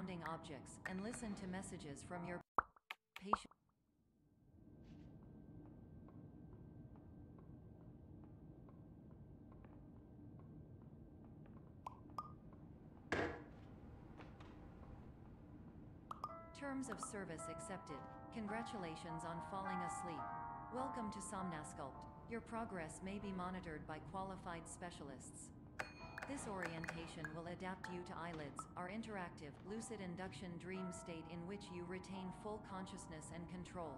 surrounding objects and listen to messages from your patient. Terms of service accepted. Congratulations on falling asleep. Welcome to Somnasculpt. Your progress may be monitored by qualified specialists. This orientation will adapt you to eyelids, our interactive, lucid induction dream state in which you retain full consciousness and control.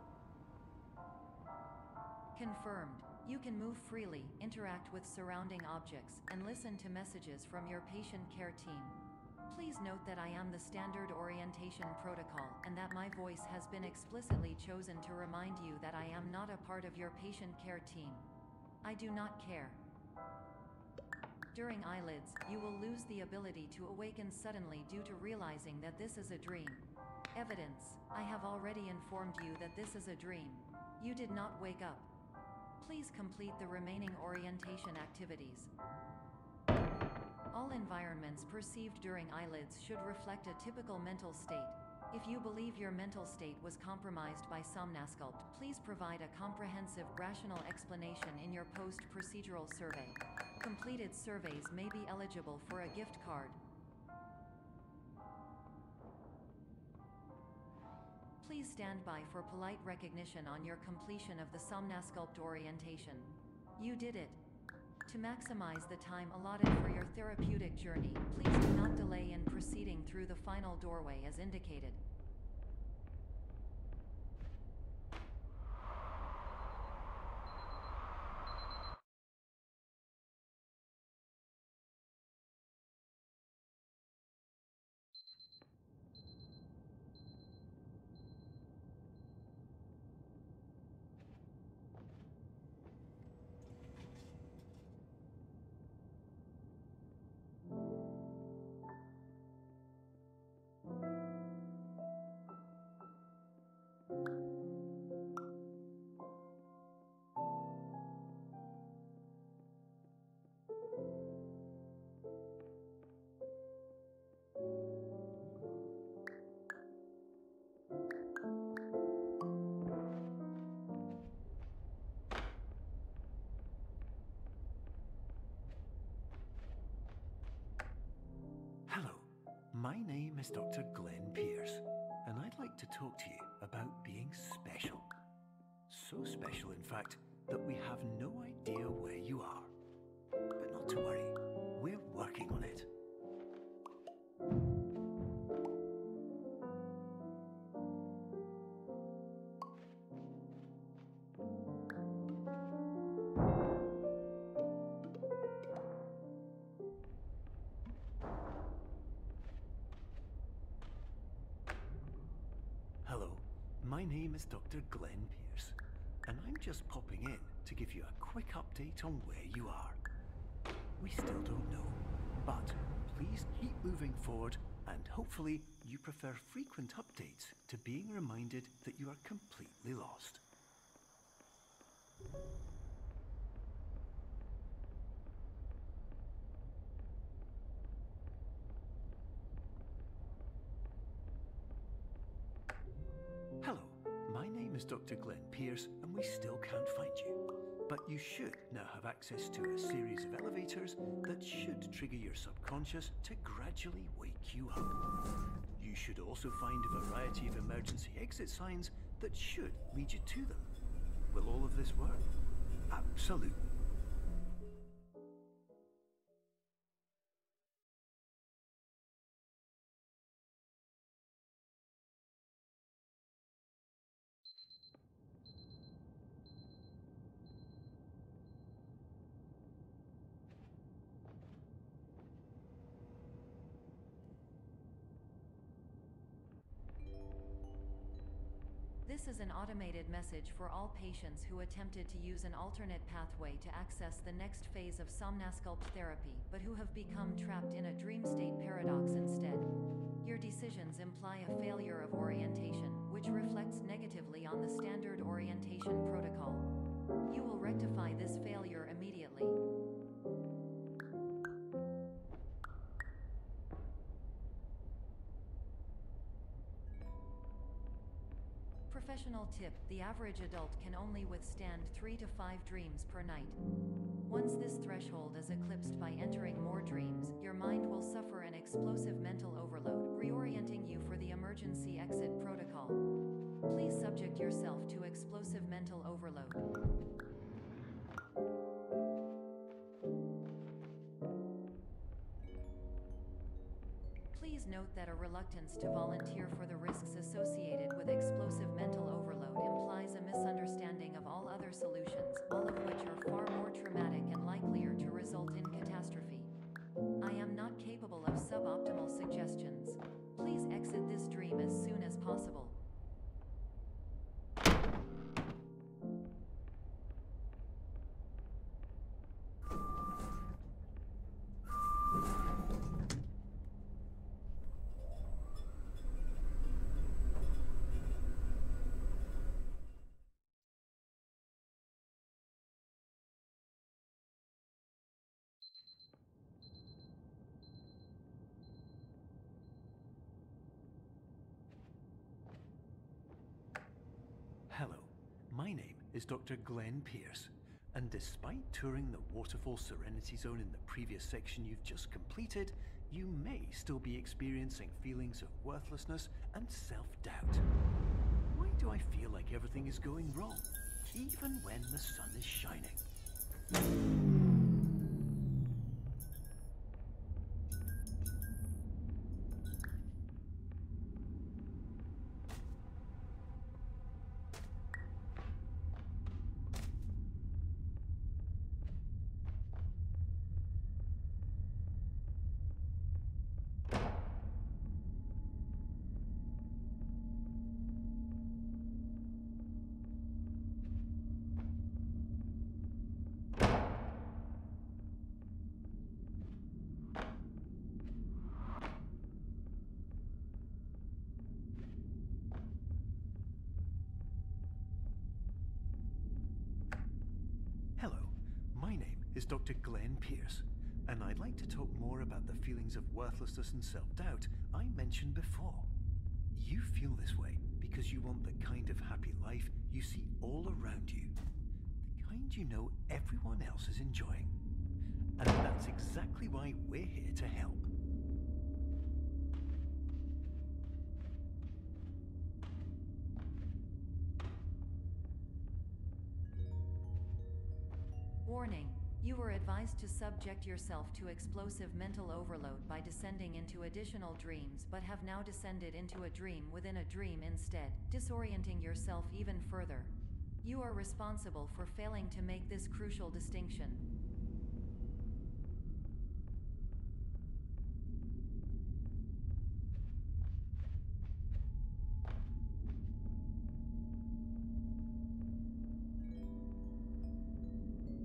Confirmed. You can move freely, interact with surrounding objects, and listen to messages from your patient care team. Please note that I am the standard orientation protocol and that my voice has been explicitly chosen to remind you that I am not a part of your patient care team. I do not care. During eyelids, you will lose the ability to awaken suddenly due to realizing that this is a dream. Evidence. I have already informed you that this is a dream. You did not wake up. Please complete the remaining orientation activities. All environments perceived during eyelids should reflect a typical mental state. If you believe your mental state was compromised by Somnasculpt, please provide a comprehensive, rational explanation in your post-procedural survey. Completed surveys may be eligible for a gift card. Please stand by for polite recognition on your completion of the Somnasculpt orientation. You did it. To maximize the time allotted for your therapeutic journey, please do not delay in proceeding through the final doorway as indicated. Hello, my name is Dr. Glenn Pierce, and I'd like to talk to you about being special. So special, in fact, that we have no idea where you are. But not to worry, we're working on it. Hello, my name is Dr. Glenn Pierce, and I'm just popping in to give you a quick update on where you are. We still don't know, but please keep moving forward, and hopefully you prefer frequent updates to being reminded that you are completely lost. Hello, my name is Dr. Glenn Pierce, and we still can't find you. But you should now have access to a series of elevators that should trigger your subconscious to gradually wake you up. You should also find a variety of emergency exit signs that should lead you to them. Will all of this work? Absolutely. This is an automated message for all patients who attempted to use an alternate pathway to access the next phase of Somnasculpt therapy, but who have become trapped in a dream state paradox instead. Your decisions imply a failure of orientation, which reflects negatively on the standard orientation protocol. You will rectify this failure immediately. Professional tip: the average adult can only withstand 3 to 5 dreams per night. Once this threshold is eclipsed by entering more dreams, your mind will suffer an explosive mental overload, reorienting you for the emergency exit protocol. Please subject yourself to explosive mental overload. Please note that a reluctance to volunteer for the risks associated with explosive mental overload implies a misunderstanding of all other solutions, all of which are far more traumatic and likelier to result in catastrophe. I am not capable of suboptimal suggestions. Please exit this dream as soon as possible. Hello, my name is Dr. Glenn Pierce, and despite touring the Waterfall Serenity Zone in the previous section you've just completed, you may still be experiencing feelings of worthlessness and self-doubt. Why do I feel like everything is going wrong, even when the sun is shining? Hello, my name is Dr. Glenn Pierce, and I'd like to talk more about the feelings of worthlessness and self-doubt I mentioned before. You feel this way because you want the kind of happy life you see all around you, the kind you know everyone else is enjoying. And that's exactly why we're here to help. Warning: you were advised to subject yourself to explosive mental overload by descending into additional dreams, but have now descended into a dream within a dream instead, disorienting yourself even further. You are responsible for failing to make this crucial distinction.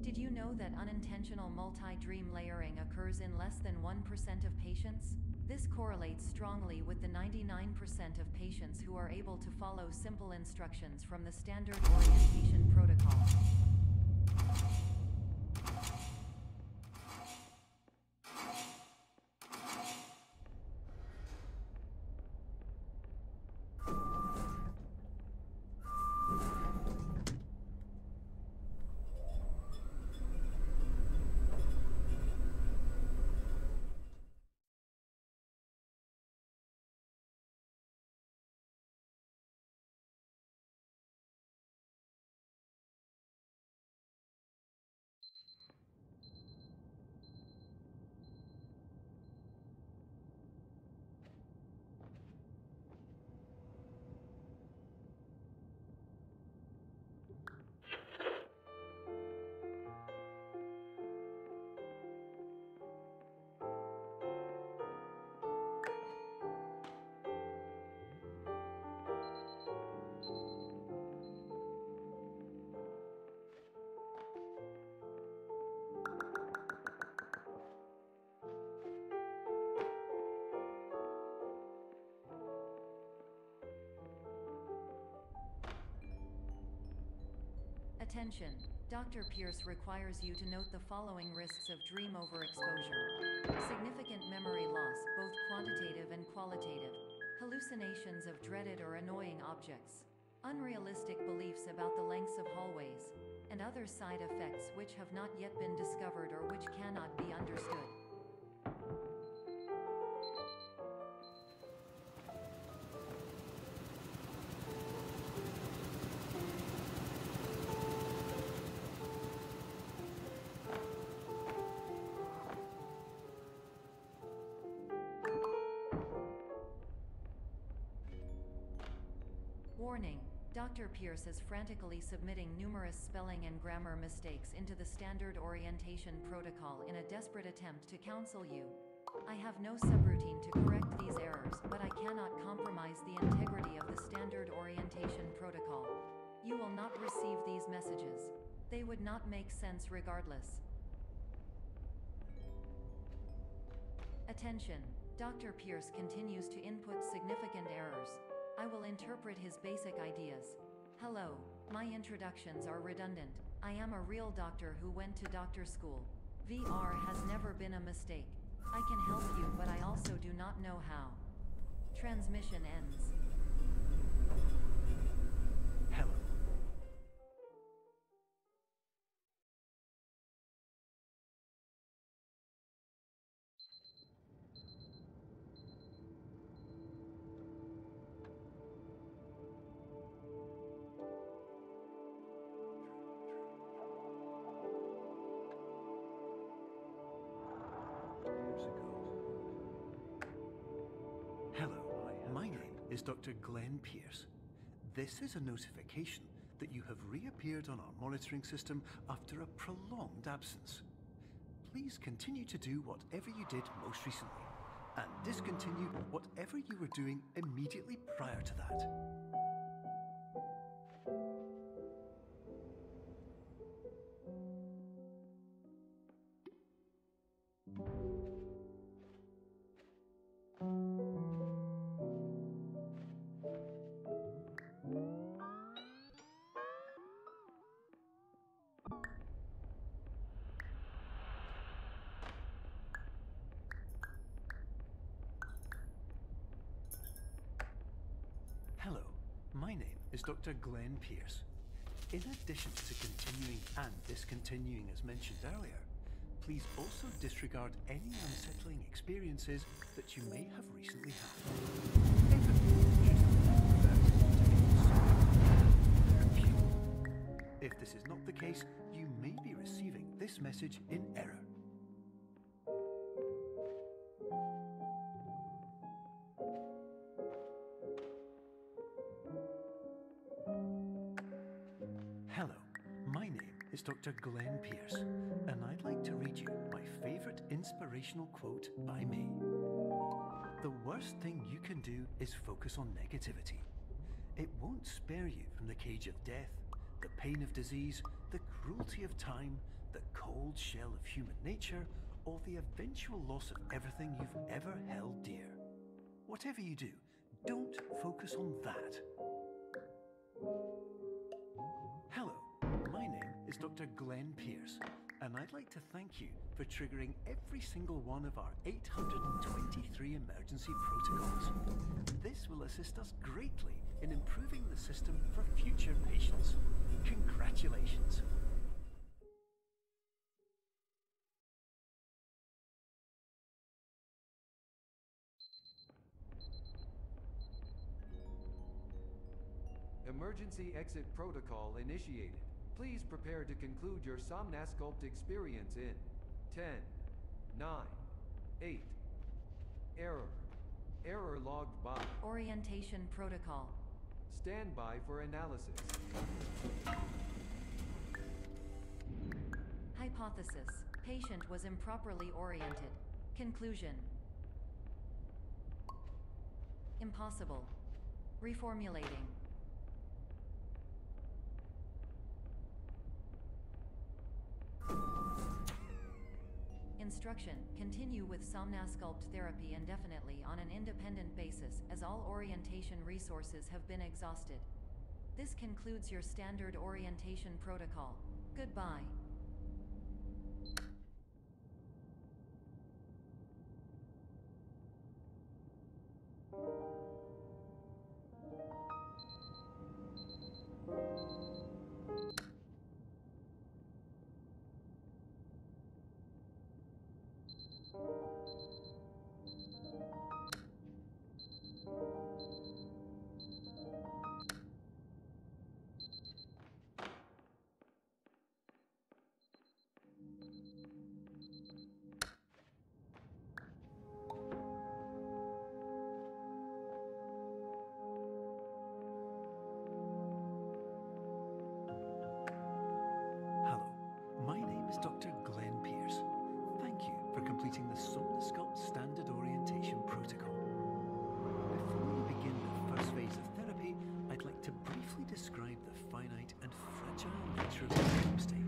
Did you know that unintentional multi-dream layering occurs in less than 1% of patients? This correlates strongly with the 99% of patients who are able to follow simple instructions from the standard orientation protocol. Attention! Dr. Pierce requires you to note the following risks of dream overexposure. Significant memory loss, both quantitative and qualitative. Hallucinations of dreaded or annoying objects. unrealistic beliefs about the lengths of hallways, and other side effects which have not yet been discovered or which cannot be understood. Warning. Dr. Pierce is frantically submitting numerous spelling and grammar mistakes into the standard orientation protocol in a desperate attempt to counsel you. I have no subroutine to correct these errors, but I cannot compromise the integrity of the standard orientation protocol. You will not receive these messages. They would not make sense regardless. Attention. Dr. Pierce continues to input significant errors. I will interpret his basic ideas. Hello, my introductions are redundant. I am a real doctor who went to doctor school. VR has never been a mistake. I can help you, but I also do not know how. Transmission ends. Hello. Hello, my name is Dr. Glenn Pierce. This is a notification that you have reappeared on our monitoring system after a prolonged absence. Please continue to do whatever you did most recently, and discontinue whatever you were doing immediately prior to that. Hello, my name is Dr. Glenn Pierce. In addition to continuing and discontinuing as mentioned earlier, please also disregard any unsettling experiences that you may have recently had. If this is not the case, you may be receiving this message in error. Hello, my name is Dr. Glenn Pierce, and I'd like to read you my favorite inspirational quote by me. The worst thing you can do is focus on negativity. It won't spare you from the cage of death, the pain of disease, the cruelty of time, the cold shell of human nature, or the eventual loss of everything you've ever held dear. Whatever you do, don't focus on that. Hello, my name is Dr. Glenn Pierce, and I'd like to thank you for triggering every single one of our 823 emergency protocols. This will assist us greatly in improving the system for future patients. Congratulations. Emergency exit protocol initiated. Please prepare to conclude your Somnasculpt experience in 10, 9, 8. Error. Error logged by. Orientation protocol. Stand by for analysis. Hypothesis. Patient was improperly oriented. Conclusion. Impossible. Reformulating. Instruction. Continue with Somnasculpt therapy indefinitely on an independent basis, as all orientation resources have been exhausted. This concludes your standard orientation protocol. Goodbye. completing the Somnosculpt Standard Orientation Protocol. Before we begin the first phase of therapy, I'd like to briefly describe the finite and fragile nature of the dream state.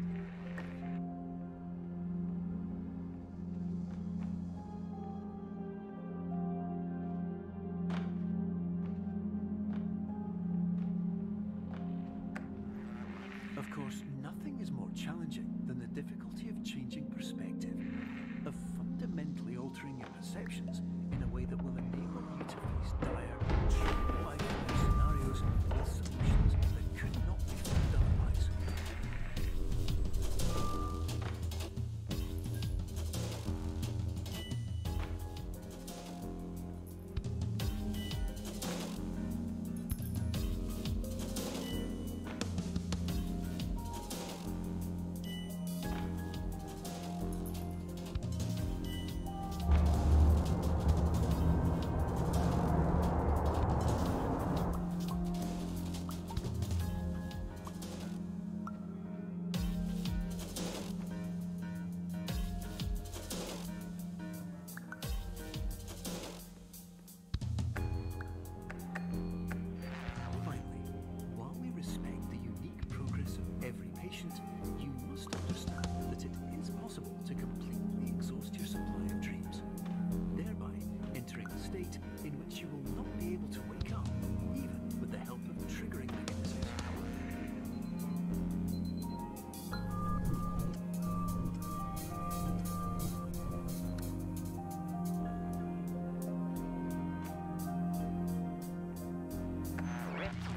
Of course, nothing is more challenging than the difficulty of changing perspective, of fundamentally altering your perceptions in a way that will enable you to face dire, true life scenarios with solutions that could not be found otherwise. You must understand that it is possible to completely exhaust your supply of dreams, thereby entering a state in which you will not be able to wake up, even with the help of triggering mechanisms.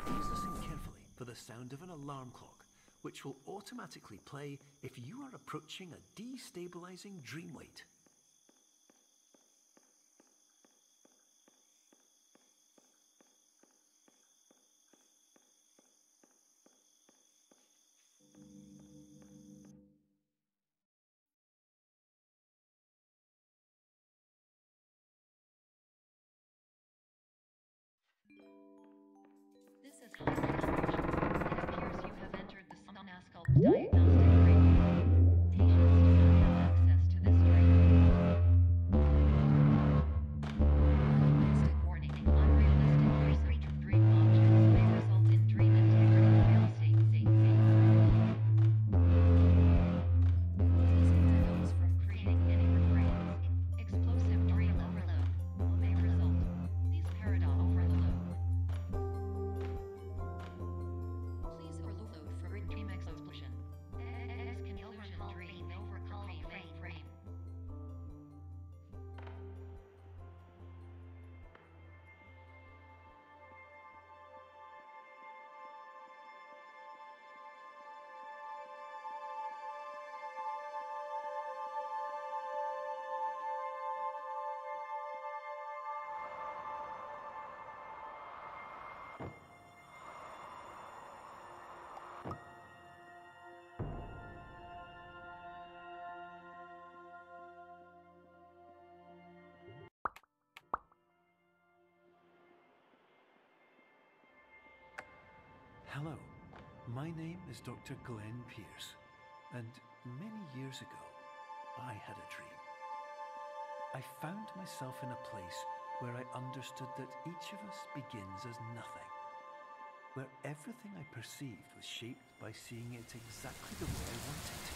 Please listen carefully for the sound of an alarm clock, which will automatically play if you are approaching a destabilizing dream weight. This is highly unusual. It appears you have entered the Somnosculpt diagnostic dream. Patients do not have access to this dream. Realistic warning. Unrealistic or dream objects may result in dream integrity fail state. Please guard those from creating any refrains. Explosive dream overload may result. Please paradox overload. Please overload for dream explosion. Exclusion dream overcall frame. Hello, my name is Dr. Glenn Pierce, and many years ago, I had a dream. I found myself in a place where I understood that each of us begins as nothing, where everything I perceived was shaped by seeing it exactly the way I wanted to.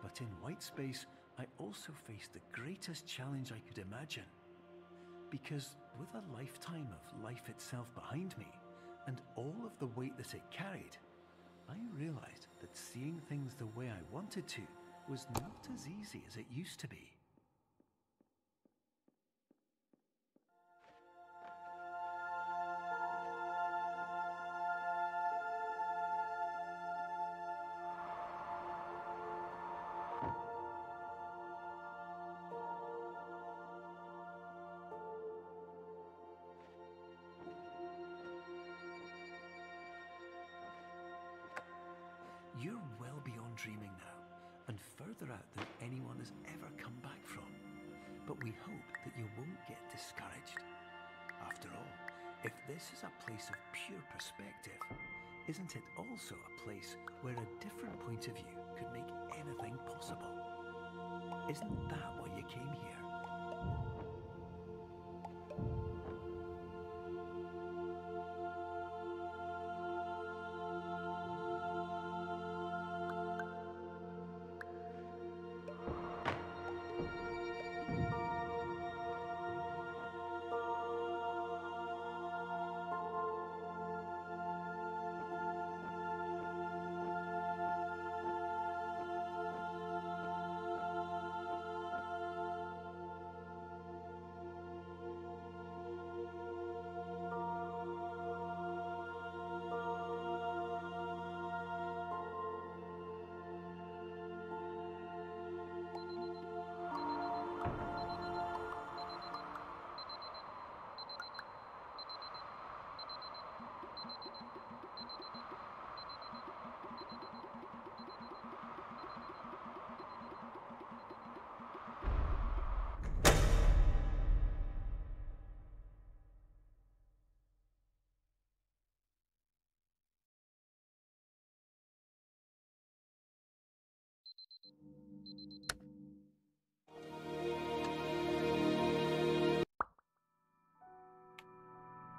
But in white space, I also faced the greatest challenge I could imagine. Because with a lifetime of life itself behind me, and all of the weight that it carried, I realized that seeing things the way I wanted to was not as easy as it used to be. You're well beyond dreaming now, and further out than anyone has ever come back from. But we hope that you won't get discouraged. After all, if this is a place of pure perspective, isn't it also a place where a different point of view could make anything possible? Isn't that why you came here?